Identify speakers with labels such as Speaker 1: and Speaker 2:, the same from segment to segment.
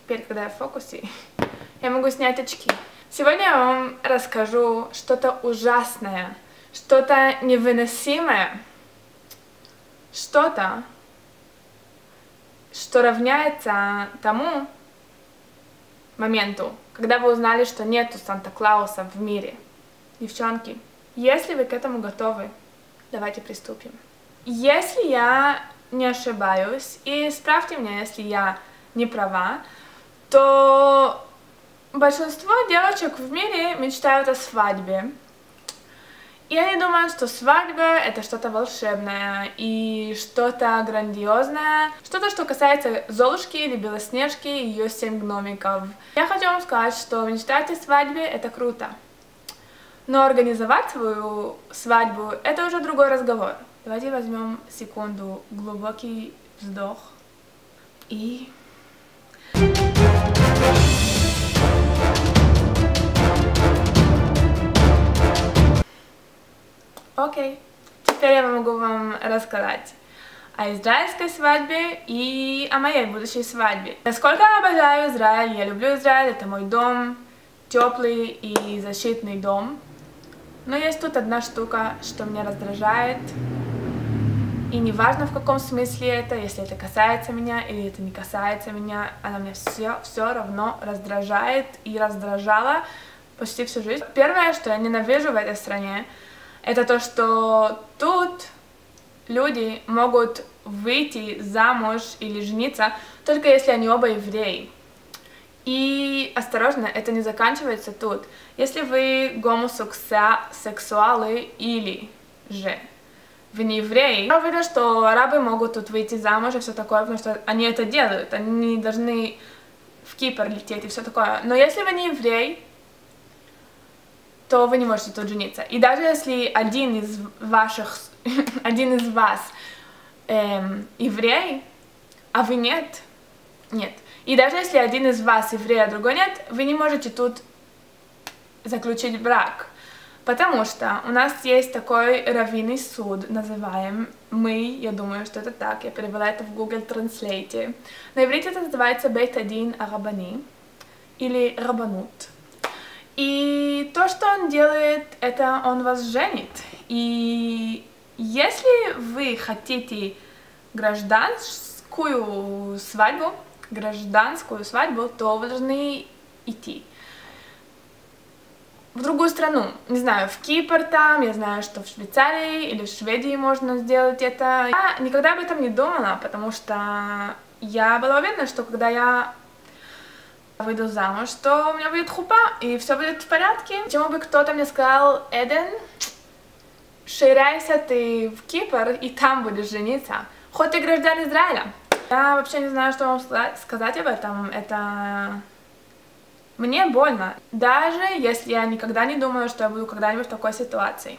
Speaker 1: теперь, когда я в фокусе, я могу снять очки. Сегодня я вам расскажу что-то ужасное, что-то невыносимое, что-то, что равняется тому моменту, когда вы узнали, что нету Санта-Клауса в мире. Девчонки, если вы к этому готовы, давайте приступим. Если я не ошибаюсь, и исправьте меня, если я не права, то большинство девочек в мире мечтают о свадьбе. И они думают, что свадьба — это что-то волшебное и что-то грандиозное, что-то, что касается Золушки или Белоснежки и ее 7 гномиков. Я хочу вам сказать, что мечтать о свадьбе — это круто. Но организовать свою свадьбу — это уже другой разговор. Давайте возьмем секунду, глубокий вздох и... Окей, теперь я могу вам рассказать о израильской свадьбе и о моей будущей свадьбе. Насколько я обожаю Израиль, я люблю Израиль, это мой дом, теплый и защитный дом. Но есть тут одна штука, что меня раздражает. И неважно в каком смысле это, если это касается меня или это не касается меня, она меня все равно раздражает и раздражала почти всю жизнь. Первое, что я ненавижу в этой стране, это то, что тут люди могут выйти замуж или жениться, только если они оба евреи. И осторожно, это не заканчивается тут. Если вы гомосексуалы или же вы не евреи, я уверена, что арабы могут тут выйти замуж и все такое, потому что они это делают. Они не должны в Кипр лететь и все такое. Но если вы не еврей, то вы не можете тут жениться. И даже если один из вас еврей, а вы нет. И даже если один из вас еврей, а другой нет, вы не можете тут заключить брак. Потому что у нас есть такой раввинный суд, называем я думаю, что это так, я перевела это в Google Translate. На иврите это называется Бейт Адин Арабани или Рабанут. И то, что он делает, это он вас женит. И если вы хотите гражданскую свадьбу, то вы должны идти в другую страну. Не знаю, в Кипр там, я знаю, что в Швейцарии или в Швеции можно сделать это. Я никогда об этом не думала, потому что я была уверена, что когда я выйду замуж, что у меня будет хупа, и все будет в порядке. Почему бы кто-то мне сказал: Эден, ширяйся ты в Кипр, и там будешь жениться. Хоть ты граждан Израиля. Я вообще не знаю, что вам сказать об этом. Это... Мне больно. Даже если я никогда не думала, что я буду когда-нибудь в такой ситуации.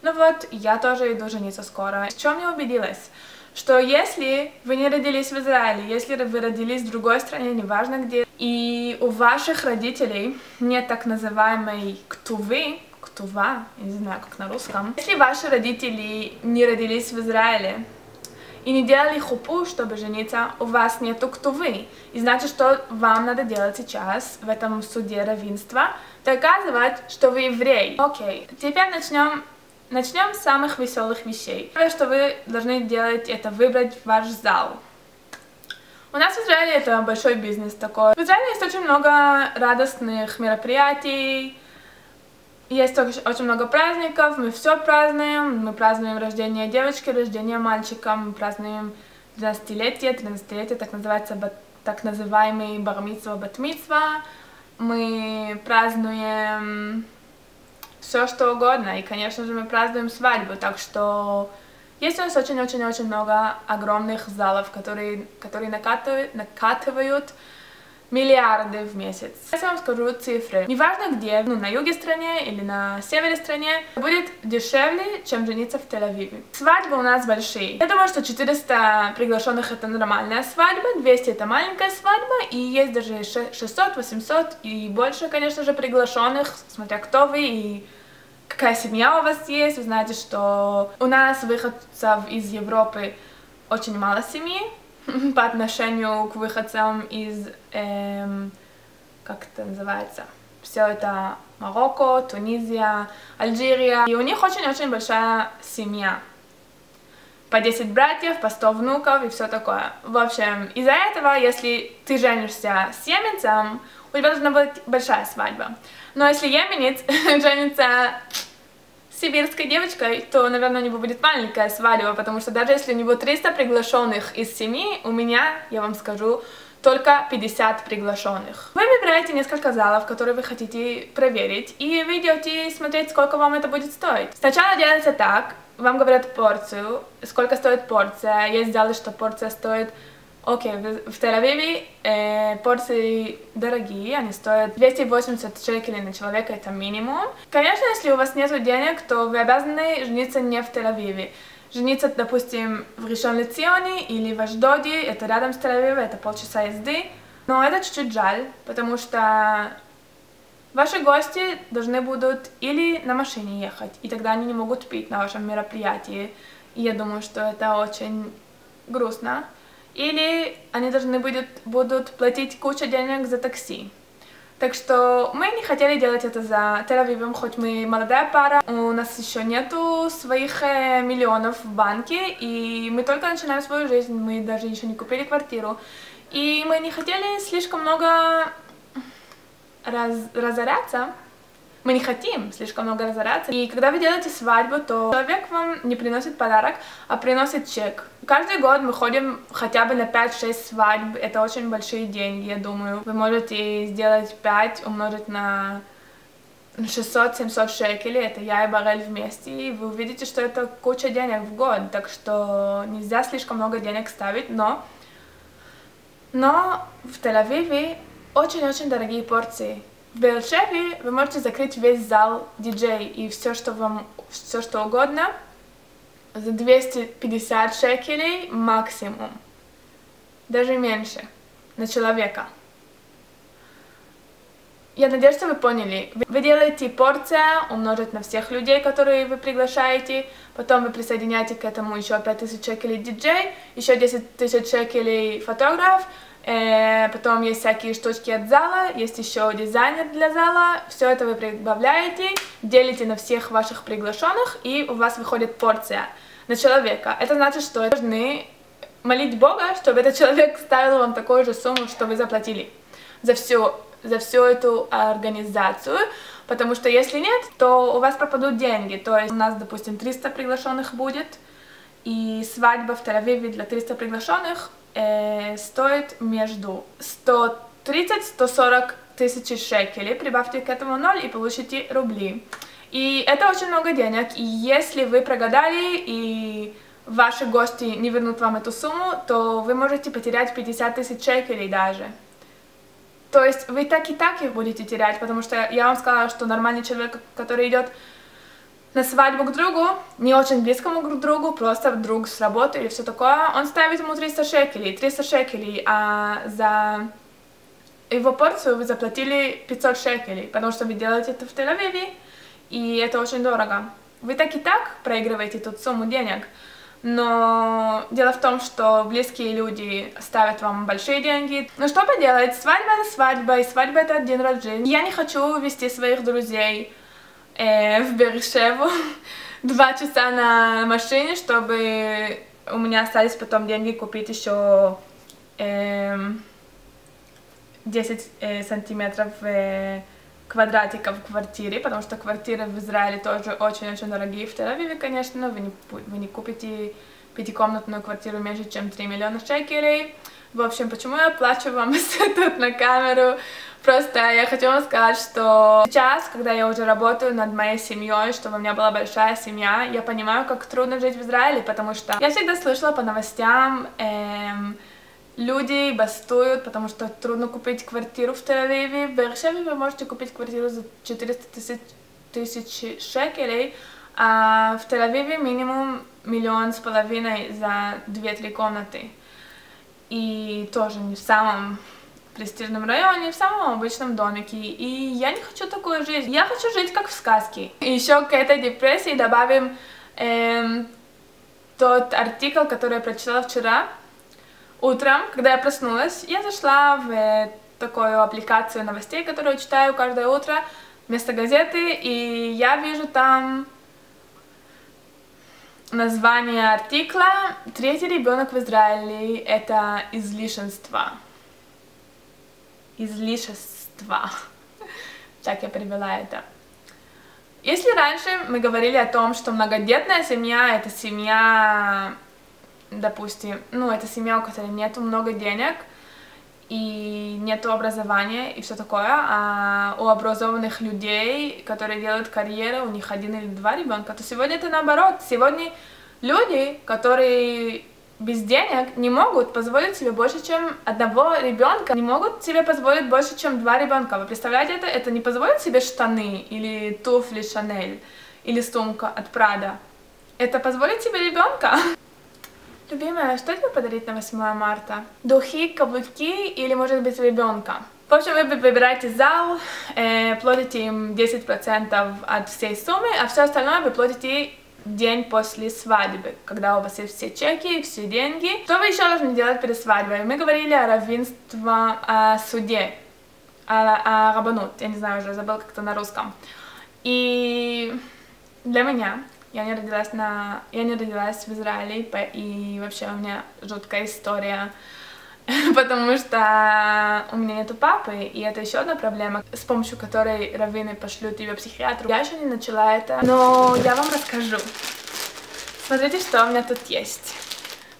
Speaker 1: Ну вот, я тоже иду жениться скоро. В чем я убедилась? Что если вы не родились в Израиле, если вы родились в другой стране, неважно где, и у ваших родителей нет так называемой ктува, я не знаю, как на русском. Если ваши родители не родились в Израиле и не делали хупу, чтобы жениться, у вас нету ктувы. И значит, что вам надо делать сейчас в этом суде равенства? Доказывать, что вы еврей. Окей, теперь начнем с самых веселых вещей. Первое, что вы должны делать, это выбрать ваш зал. У нас в Израиле это большой бизнес такой. В Израиле есть очень много радостных мероприятий, есть очень много праздников, мы все празднуем. Мы празднуем рождение девочки, рождение мальчика, мы празднуем 12-летие, так называемый бар-мицва, бат-мицва. Мы празднуем все что угодно, и, конечно же, мы празднуем свадьбу, так что есть у нас очень-очень-очень много огромных залов, которые накатывают миллиарды в месяц. Сейчас я вам скажу цифры. Неважно где, на юге страны или на севере страны, будет дешевле, чем жениться в Тель-Авиве. Свадьбы у нас большие. Я думаю, что 400 приглашенных это нормальная свадьба, 200 это маленькая свадьба, и есть даже 600, 800 и больше, конечно же, приглашенных, смотря кто вы и какая семья у вас есть. Вы знаете, что у нас выходцев из Европы очень мало семьи. по отношению к выходцам из, как это называется, все это Марокко, Тунизия, Алжирия. И у них очень-очень большая семья. По 10 братьев, по 100 внуков и все такое. В общем, из-за этого, если ты женишься с йеменцем, у тебя должна быть большая свадьба. Но если йеменец женится с сибирской девочкой, то, наверное, у него будет маленькая свадьба, потому что даже если у него 300 приглашенных из семьи, у меня, я вам скажу, только 50 приглашенных. Вы выбираете несколько залов, которые вы хотите проверить, и вы идете смотреть, сколько вам это будет стоить. Сначала делается так, вам говорят порцию, сколько стоит порция. Есть залы, что порция стоит... Окей, в Тель-Авиве порции дорогие, они стоят 280 шекелей на человека, это минимум. Конечно, если у вас нет денег, то вы обязаны жениться не в Тель-Авиве. Жениться, допустим, в Ришон-ле-Ционе или в Ашдоде, это рядом с Тель-Авивом, это полчаса езды. Но это чуть-чуть жаль, потому что ваши гости должны будут или на машине ехать, и тогда они не могут пить на вашем мероприятии. И я думаю, что это очень грустно. Или они должны будут платить кучу денег за такси. Так что мы не хотели делать это за Тель-Авивом, хоть мы молодая пара, у нас еще нету своих миллионов в банке, и мы только начинаем свою жизнь, мы даже еще не купили квартиру. И мы не хотели слишком много разоряться. Мы не хотим слишком много разоряться. И когда вы делаете свадьбу, то человек вам не приносит подарок, а приносит чек. Каждый год мы ходим хотя бы на 5-6 свадьб. Это очень большие деньги, я думаю. Вы можете сделать 5, умножить на 600-700 шекелей. Это я и Барель вместе. И вы увидите, что это куча денег в год. Так что нельзя слишком много денег ставить, но в Тель-Авиве очень-очень дорогие порции. В Беэр-Шеве вы можете закрыть весь зал диджей и все что угодно за 250 шекелей максимум. Даже меньше. На человека. Я надеюсь, что вы поняли. Вы делаете порция, умножить на всех людей, которые вы приглашаете. Потом вы присоединяете к этому еще 5000 шекелей диджей, еще 10 тысяч шекелей фотограф. Потом есть всякие штучки от зала, есть еще дизайнер для зала. Все это вы прибавляете, делите на всех ваших приглашенных, и у вас выходит порция на человека. Это значит, что вы должны молить Бога, чтобы этот человек ставил вам такую же сумму, что вы заплатили за всю эту организацию. Потому что если нет, то у вас пропадут деньги. То есть у нас, допустим, 300 приглашенных будет, и свадьба в Тель-Авиве для 300 приглашенных стоит между 130-140 тысяч шекелей. Прибавьте к этому 0 и получите рубли. И это очень много денег. И если вы прогадали и ваши гости не вернут вам эту сумму, то вы можете потерять 50 тысяч шекелей даже. То есть вы так и так их будете терять, потому что я вам сказала, что нормальный человек, который идет на свадьбу к другу, не очень близкому к другу, просто друг с работы или все такое, он ставит ему 300 шекелей, а за его порцию вы заплатили 500 шекелей, потому что вы делаете это в Тель-Авиве, и это очень дорого. Вы так и так проигрываете тут сумму денег, но дело в том, что близкие люди ставят вам большие деньги. Но что поделать, свадьба это свадьба, и свадьба это день рождения. Я не хочу вести своих друзей в Беэр-Шеву 2 часа на машине, чтобы у меня остались потом деньги купить еще 10 сантиметров квадратиков в квартире, потому что квартиры в Израиле тоже очень-очень дорогие. В Тель-Авиве, конечно, вы не купите 5-комнатную квартиру меньше, чем 3 миллиона шекелей. В общем, почему я плачу вам тут на камеру? Просто я хочу вам сказать, что сейчас, когда я уже работаю над моей семьей, чтобы у меня была большая семья, я понимаю, как трудно жить в Израиле, потому что я всегда слышала по новостям, люди бастуют, потому что трудно купить квартиру в Тель-Авиве. В Беэр-Шеве вы можете купить квартиру за 400 тысяч шекелей, а в Тель-Авиве минимум 1,5 миллиона за 2-3 комнаты. И тоже не в самом престижном районе, в самом обычном домике. И я не хочу такую жизнь. Я хочу жить как в сказке. И еще к этой депрессии добавим тот артикл, который я прочитала вчера. Утром, когда я проснулась, я зашла в такую аппликацию новостей, которую читаю каждое утро вместо газеты, и я вижу там название артикла «Третий ребенок в Израиле – это излишество». Излишество. Так я перевела это. Если раньше мы говорили о том, что многодетная семья – это семья, допустим, это семья, у которой нету много денег, и нету образования и все такое, а у образованных людей, которые делают карьеру, у них 1 или 2 ребенка, то сегодня это наоборот. Сегодня люди, которые без денег, не могут позволить себе больше, чем 1 ребенка, не могут себе позволить больше, чем 2 ребенка. Вы представляете это? Это не позволит себе штаны или туфли Шанель или сумка от Прада. Это позволит себе ребенка. Любимая, что тебе подарить на 8 марта? Духи, каблуки или, может быть, ребенка? В общем, вы выбираете зал, платите им 10% от всей суммы, а все остальное вы платите день после свадьбы, когда у вас есть все чеки, все деньги. Что вы еще должны делать перед свадьбой? Мы говорили о равенстве, о суде, о рабанут, я не знаю, уже забыла как-то на русском. И для меня... Я не родилась в Израиле, и вообще у меня жуткая история, потому что у меня нету папы, и это еще одна проблема, с помощью которой раввины пошлют тебя к психиатру. Я еще не начала это, но я вам расскажу. Смотрите, что у меня тут есть.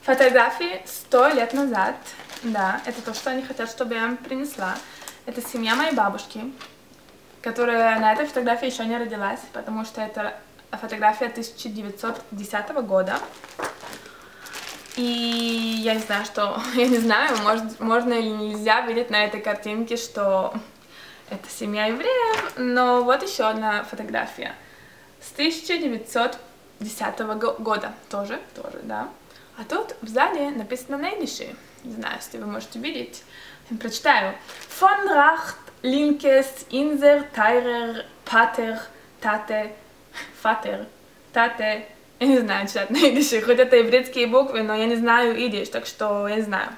Speaker 1: Фотографии 100 лет назад, да, это то, что они хотят, чтобы я им принесла. Это семья моей бабушки, которая на этой фотографии еще не родилась, потому что это фотография 1910 года. И я не знаю, можно или нельзя видеть на этой картинке, что это семья евреев, но вот еще одна фотография с 1910 года, тоже, да. А тут сзади написано на идише, не знаю, если вы можете видеть, я прочитаю. Von Racht, Linkes, Inser, Teirer, Pater, Tate, Фатер, тате, я не знаю читать на идише, хоть это еврейские буквы, но я не знаю идиш, так что я не знаю.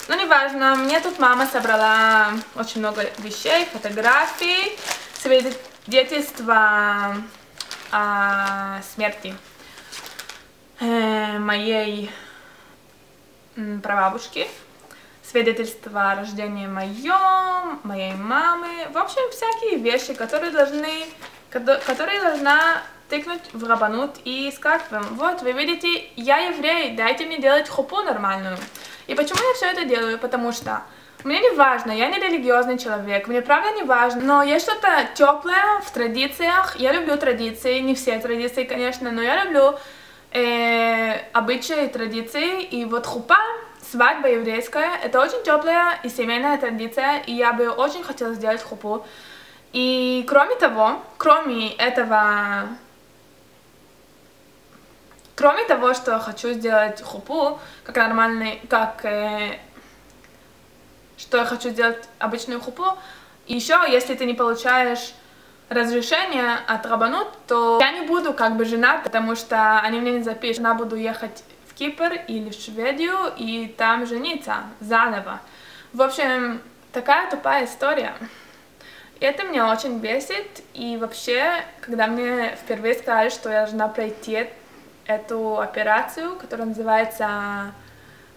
Speaker 1: Но неважно, мне тут мама собрала очень много вещей, фотографий, свидетельства о смерти моей прабабушки, свидетельство о рождении моей мамы, в общем, всякие вещи, которые должна тыкнуть в рабанут и сказать вам: вот, вы видите, я еврей, дайте мне делать хупу нормальную. И почему я все это делаю? Потому что мне не важно, я не религиозный человек, мне правда не важно, но есть что-то теплое в традициях. Я люблю традиции, не все традиции, конечно, но я люблю обычаи и традиции, и вот хупа, свадьба еврейская, это очень теплая и семейная традиция, и я бы очень хотела сделать хупу. И кроме того, что я хочу сделать хупу, что я хочу сделать обычную хупу, еще, если ты не получаешь разрешение от рабанут, то я не буду женат, потому что они мне не запишут. Я буду ехать в Кипр или в Шведию и там жениться заново. В общем, такая тупая история. И это меня очень бесит, и вообще, когда мне впервые сказали, что я должна пройти эту операцию, которая называется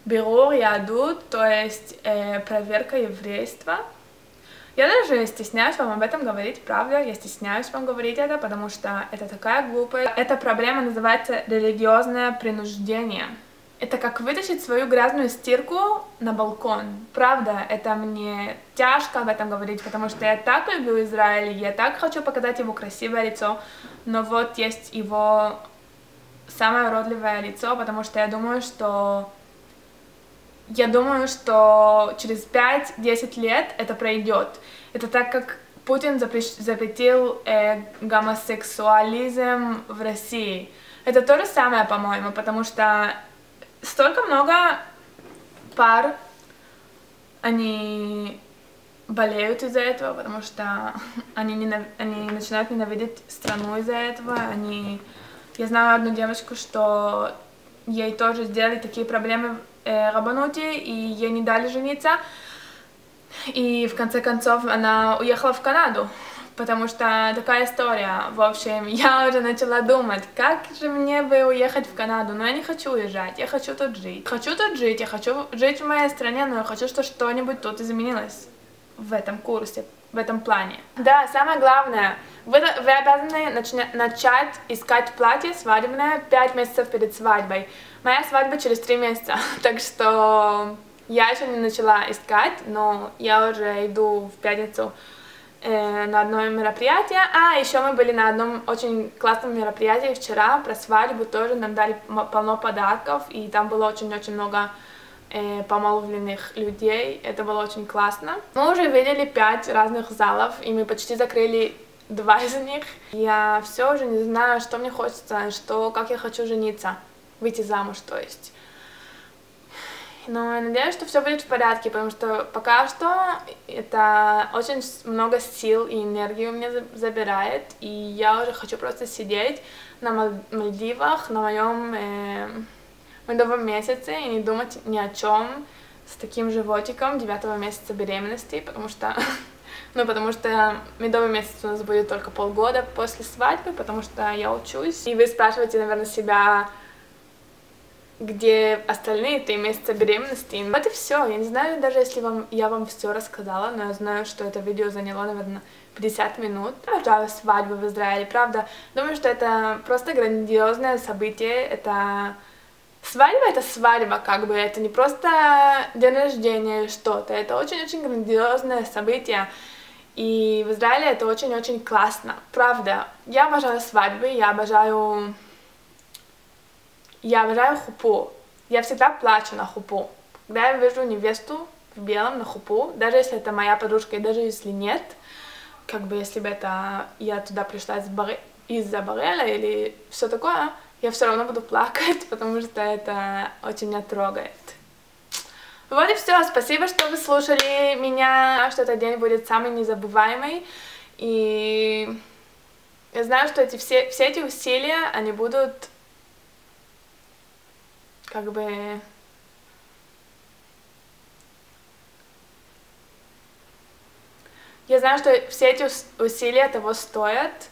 Speaker 1: Бирур Яадут, то есть проверка еврейства, я даже стесняюсь вам об этом говорить, правда, я стесняюсь вам говорить это, потому что это такая глупость. Эта проблема называется религиозное принуждение. Это как вытащить свою грязную стирку на балкон. Правда, это мне тяжко об этом говорить, потому что я так люблю Израиль, я так хочу показать его красивое лицо, но вот есть его самое уродливое лицо, потому что я думаю, что через 5-10 лет это пройдет. Это так, как Путин запретил гомосексуализм в России. Это то же самое, по-моему, потому что столько много пар, они болеют из-за этого, потому что они начинают ненавидеть страну из-за этого. Я знаю одну девочку, что ей тоже сделали такие проблемы рабануте, и ей не дали жениться. И в конце концов она уехала в Канаду, потому что такая история. В общем, я уже начала думать, как же мне бы уехать в Канаду, но я не хочу уезжать, я хочу тут жить. Хочу тут жить, я хочу жить в моей стране, но я хочу, чтобы что-нибудь тут изменилось в этом курсе, в этом плане. Да, самое главное, вы обязаны начать искать платье свадебное 5 месяцев перед свадьбой. Моя свадьба через 3 месяца, так что я еще не начала искать, но я уже иду в пятницу на одно мероприятие. А еще мы были на одном очень классном мероприятии вчера про свадьбу, тоже нам дали полно подарков, и там было очень-очень много помолвленных людей, это было очень классно. Мы уже видели 5 разных залов, и мы почти закрыли 2 из них. Я все уже не знаю, что мне хочется, как я хочу жениться, выйти замуж, то есть. Но я надеюсь, что все будет в порядке, потому что пока что это очень много сил и энергии у меня забирает, и я уже хочу просто сидеть на Мальдивах, на моем медовом месяце и не думать ни о чем с таким животиком 9-го месяца беременности, потому что медовый месяц у нас будет только полгода после свадьбы, потому что я учусь. И вы спрашиваете, наверное, себя, где остальные 3 месяца беременности. Вот и все. Я не знаю, даже если я вам все рассказала, но я знаю, что это видео заняло, наверное, 50 минут. Обожаю свадьбу в Израиле, правда. Думаю, что это просто грандиозное событие. Свадьба — это свадьба, как бы. Это не просто день рождения или что-то. Это очень-очень грандиозное событие. И в Израиле это очень-очень классно. Правда. Я обожаю свадьбы, я обожаю хупу. Я всегда плачу на хупу. Когда я вижу невесту в белом на хупу, даже если это моя подружка, и даже если нет, как бы если бы я туда пришла из-за Барреля или все такое, я все равно буду плакать, потому что это очень меня трогает. Вот и все. Спасибо, что вы слушали меня, что этот день будет самый незабываемый. И я знаю, что все эти усилия, они будут как бы я знаю, что все эти усилия того стоят.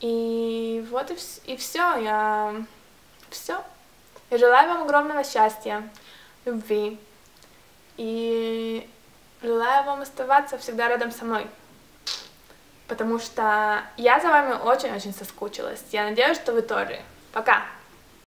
Speaker 1: И вот и все. Я желаю вам огромного счастья, любви. И желаю вам оставаться всегда рядом со мной. Потому что я за вами очень-очень соскучилась. Я надеюсь, что вы тоже. Пока!